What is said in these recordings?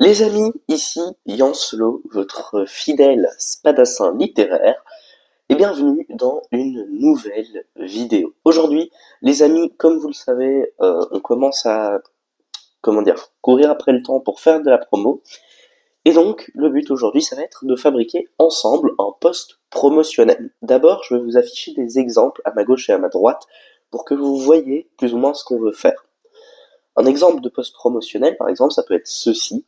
Les amis, ici Yancelot, votre fidèle spadassin littéraire, et bienvenue dans une nouvelle vidéo. Aujourd'hui, les amis, comme vous le savez, on commence à, courir après le temps pour faire de la promo. Et donc, le but aujourd'hui, ça va être de fabriquer ensemble un post promotionnel. D'abord, je vais vous afficher des exemples à ma gauche et à ma droite pour que vous voyez plus ou moins ce qu'on veut faire. Un exemple de post promotionnel, par exemple, ça peut être ceci.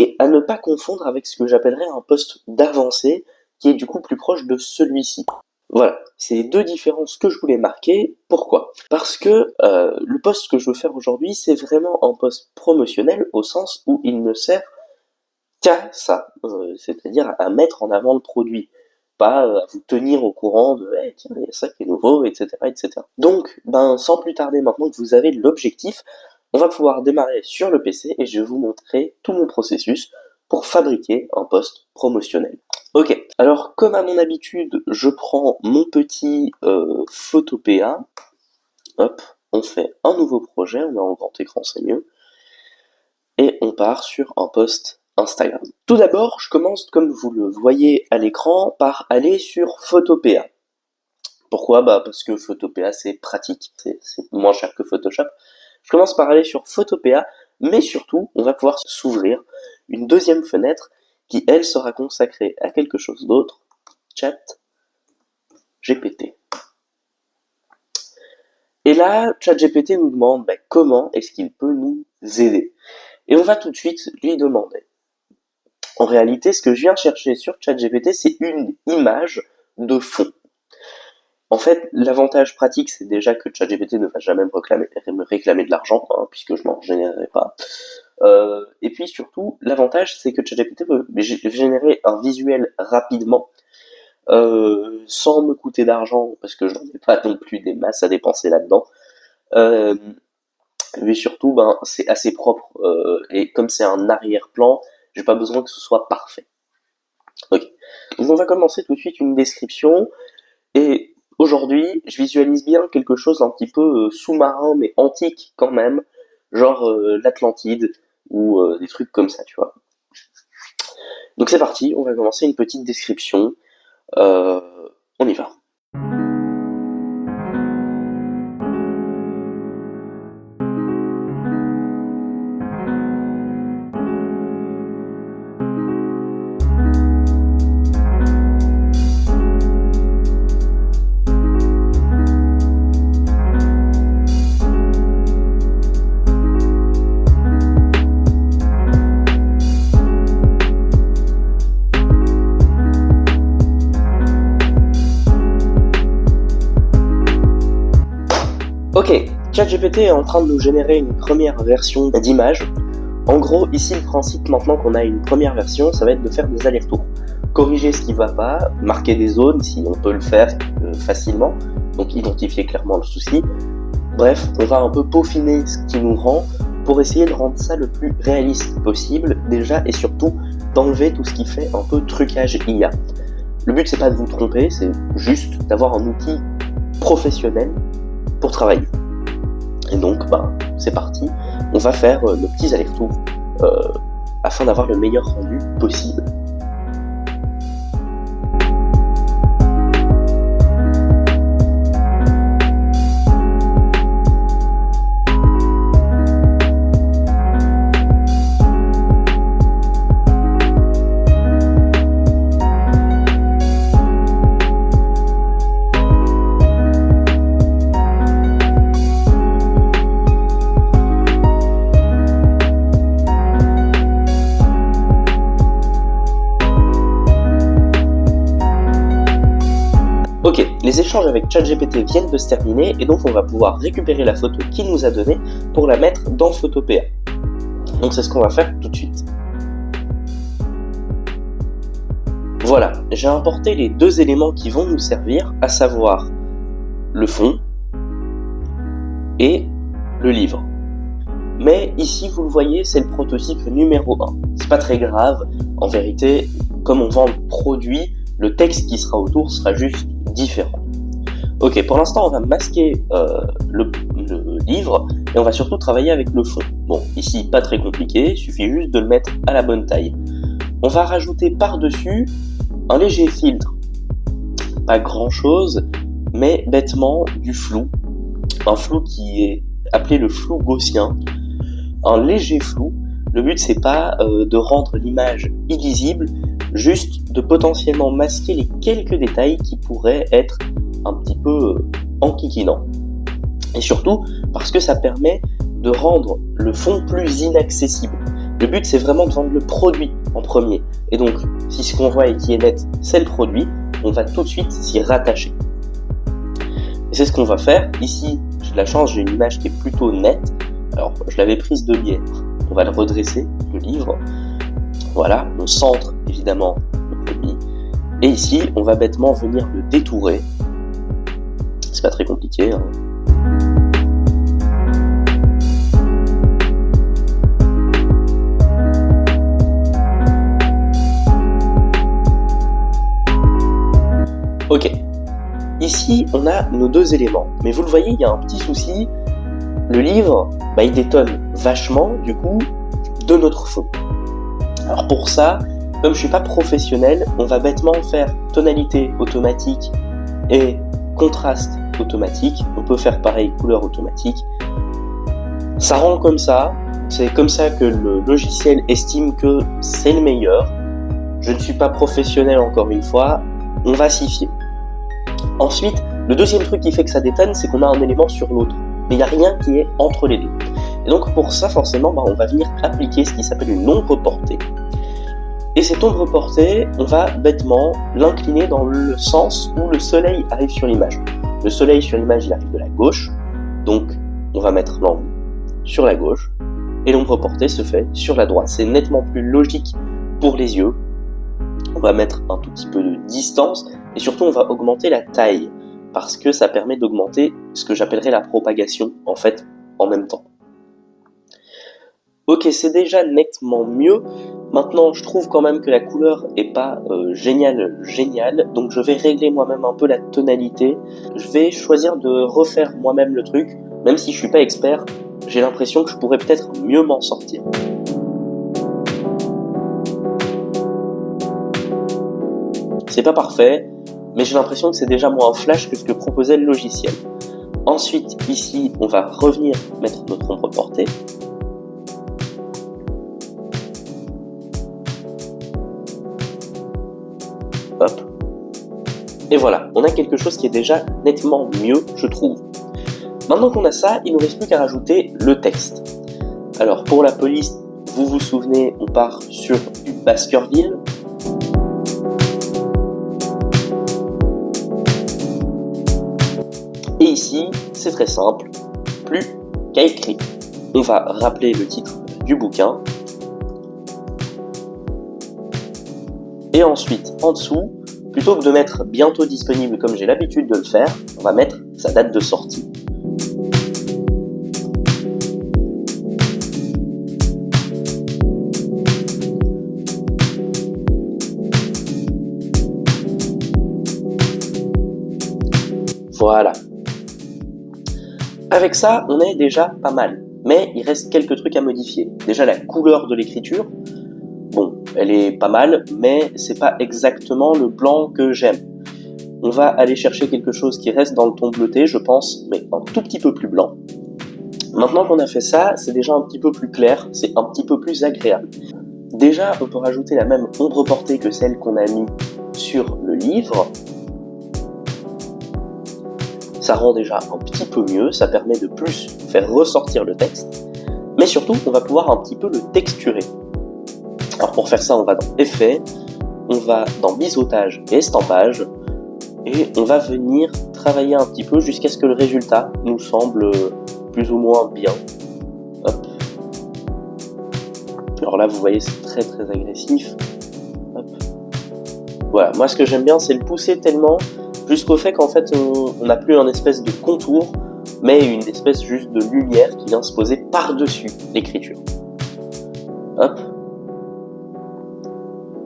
Et à ne pas confondre avec ce que j'appellerais un post d'avancée, qui est du coup plus proche de celui-ci. Voilà, c'est les deux différences que je voulais marquer. Pourquoi ? Parce que le post que je veux faire aujourd'hui, c'est vraiment un post promotionnel au sens où il ne sert qu'à ça, c'est-à-dire à mettre en avant le produit, pas à vous tenir au courant de hey, tiens, il y a ça qui est nouveau, etc., etc. Donc, sans plus tarder, maintenant que vous avez l'objectif, on va pouvoir démarrer sur le PC et je vais vous montrer tout mon processus pour fabriquer un post promotionnel. Ok, alors comme à mon habitude, je prends mon petit Photopea, hop, on fait un nouveau projet, on est en grand écran, c'est mieux, et on part sur un post Instagram. Tout d'abord, je commence, comme vous le voyez à l'écran, par aller sur Photopea. Pourquoi ? Parce que Photopea, c'est pratique, c'est moins cher que Photoshop. Je commence par aller sur Photopea, mais surtout, on va pouvoir s'ouvrir une deuxième fenêtre qui, elle, sera consacrée à quelque chose d'autre, ChatGPT. Et là, ChatGPT nous demande comment est-ce qu'il peut nous aider. Et on va tout de suite lui demander. En réalité, ce que je viens chercher sur ChatGPT, c'est une image de fond. En fait, l'avantage pratique, c'est déjà que ChatGPT ne va jamais me réclamer de l'argent, puisque je n'en générerai pas. Et puis surtout, l'avantage, c'est que ChatGPT peut générer un visuel rapidement, sans me coûter d'argent, parce que je n'en ai pas non plus des masses à dépenser là-dedans. Mais surtout, c'est assez propre, et comme c'est un arrière-plan, j'ai pas besoin que ce soit parfait. Ok. Donc on va commencer tout de suite une description, et aujourd'hui, je visualise bien quelque chose d'un petit peu sous-marin, mais antique quand même, genre l'Atlantide, ou des trucs comme ça, tu vois. Donc c'est parti, on va commencer une petite description. On y va. Ok, ChatGPT est en train de nous générer une première version d'image. En gros, ici, le principe, maintenant qu'on a une première version, ça va être de faire des allers-retours. Corriger ce qui va pas, marquer des zones, si on peut le faire facilement, donc identifier clairement le souci. Bref, on va un peu peaufiner ce qui nous rend pour essayer de rendre ça le plus réaliste possible, déjà, et surtout, d'enlever tout ce qui fait un peu trucage IA. Le but, c'est pas de vous tromper, c'est juste d'avoir un outil professionnel pour travailler. Et donc, c'est parti. On va faire nos petits allers-retours afin d'avoir le meilleur rendu possible. Ok, les échanges avec ChatGPT viennent de se terminer et donc on va pouvoir récupérer la photo qu'il nous a donnée pour la mettre dans Photopea. Donc c'est ce qu'on va faire tout de suite. Voilà, j'ai importé les deux éléments qui vont nous servir, à savoir le fond et le livre. Mais ici, vous le voyez, c'est le prototype numéro 1. C'est pas très grave, en vérité, comme on vend le produit, le texte qui sera autour sera juste différent. Ok, pour l'instant, on va masquer le livre, et on va surtout travailler avec le fond. Bon, ici, pas très compliqué, il suffit juste de le mettre à la bonne taille. On va rajouter par-dessus un léger filtre. Pas grand-chose, mais bêtement du flou. Un flou qui est appelé le flou gaussien. Un léger flou. Le but, c'est pas de rendre l'image illisible, juste de potentiellement masquer les quelques détails qui pourraient être un petit peu enquiquinants. Et surtout, parce que ça permet de rendre le fond plus inaccessible. Le but, c'est vraiment de vendre le produit en premier. Et donc, si ce qu'on voit et qui est net, c'est le produit, on va tout de suite s'y rattacher. Et c'est ce qu'on va faire. Ici, j'ai de la chance, j'ai une image qui est plutôt nette. Alors, je l'avais prise de biais. On va le redresser, le livre. Voilà, on centre évidemment le produit. Et ici, on va bêtement venir le détourer. C'est pas très compliqué, hein. Ok, ici on a nos deux éléments, mais vous le voyez, il y a un petit souci, le livre, il détonne vachement du coup de notre fond. Alors pour ça, comme je suis pas professionnel, on va bêtement faire tonalité automatique et contraste automatique, on peut faire pareil couleur automatique. Ça rend comme ça, c'est comme ça que le logiciel estime que c'est le meilleur. Je ne suis pas professionnel encore une fois, on va s'y fier. Ensuite, le deuxième truc qui fait que ça détonne, c'est qu'on a un élément sur l'autre. Mais il n'y a rien qui est entre les deux. Et donc pour ça, forcément, on va venir appliquer ce qui s'appelle une ombre portée. Et cette ombre portée, on va bêtement l'incliner dans le sens où le soleil arrive sur l'image. Le soleil sur l'image, il arrive de la gauche. Donc on va mettre l'angle sur la gauche. Et l'ombre portée se fait sur la droite. C'est nettement plus logique pour les yeux. On va mettre un tout petit peu de distance et surtout on va augmenter la taille parce que ça permet d'augmenter ce que j'appellerais la propagation en fait en même temps. Ok, c'est déjà nettement mieux. Maintenant, je trouve quand même que la couleur est pas géniale, donc je vais régler moi-même un peu la tonalité. Je vais choisir de refaire moi-même le truc, même si je suis pas expert, j'ai l'impression que je pourrais peut-être mieux m'en sortir. C'est pas parfait, mais j'ai l'impression que c'est déjà moins flash que ce que proposait le logiciel. Ensuite, ici, on va revenir mettre notre ombre portée. Hop. Et voilà, on a quelque chose qui est déjà nettement mieux, je trouve. Maintenant qu'on a ça, il ne nous reste plus qu'à rajouter le texte. Alors, pour la police, vous vous souvenez, on part sur du Baskerville. Et ici, c'est très simple, plus qu'à écrire. On va rappeler le titre du bouquin. Et ensuite, en dessous, plutôt que de mettre bientôt disponible comme j'ai l'habitude de le faire, on va mettre sa date de sortie. Voilà. Avec ça, on est déjà pas mal, mais il reste quelques trucs à modifier. Déjà la couleur de l'écriture, bon, elle est pas mal, mais c'est pas exactement le blanc que j'aime. On va aller chercher quelque chose qui reste dans le ton bleuté, je pense, mais un tout petit peu plus blanc. Maintenant qu'on a fait ça, c'est déjà un petit peu plus clair, c'est un petit peu plus agréable. Déjà, on peut rajouter la même ombre portée que celle qu'on a mis sur le livre. Ça rend déjà un petit peu mieux, ça permet de plus faire ressortir le texte, mais surtout on va pouvoir un petit peu le texturer. Alors pour faire ça, on va dans Effets, on va dans Biseautage et Estampage, et on va venir travailler un petit peu jusqu'à ce que le résultat nous semble plus ou moins bien. Hop. Alors là, vous voyez, c'est très très agressif. Hop. Voilà, moi ce que j'aime bien, c'est le pousser tellement jusqu'au fait qu'en fait on n'a plus un espèce de contour, mais une espèce juste de lumière qui vient se poser par-dessus l'écriture. Hop.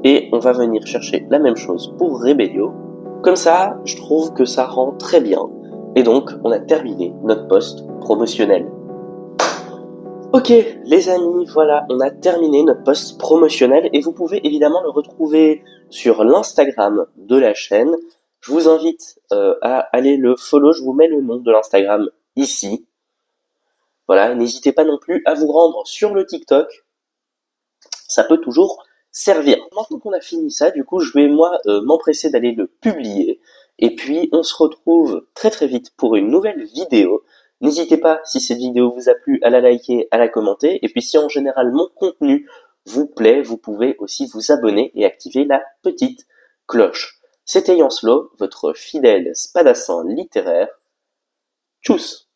Et on va venir chercher la même chose pour Rebelio. Comme ça, je trouve que ça rend très bien. Et donc, on a terminé notre post promotionnel. Ok les amis, voilà, on a terminé notre post promotionnel et vous pouvez évidemment le retrouver sur l'Instagram de la chaîne. Je vous invite à aller le follow, je vous mets le nom de l'Instagram ici. Voilà, n'hésitez pas non plus à vous rendre sur le TikTok, ça peut toujours servir. Maintenant qu'on a fini ça, du coup, je vais moi m'empresser d'aller le publier. Et puis, on se retrouve très très vite pour une nouvelle vidéo. N'hésitez pas, si cette vidéo vous a plu, à la liker, à la commenter. Et puis, si en général mon contenu vous plaît, vous pouvez aussi vous abonner et activer la petite cloche. C'était Yancelot, votre fidèle spadassin littéraire. Tchuss!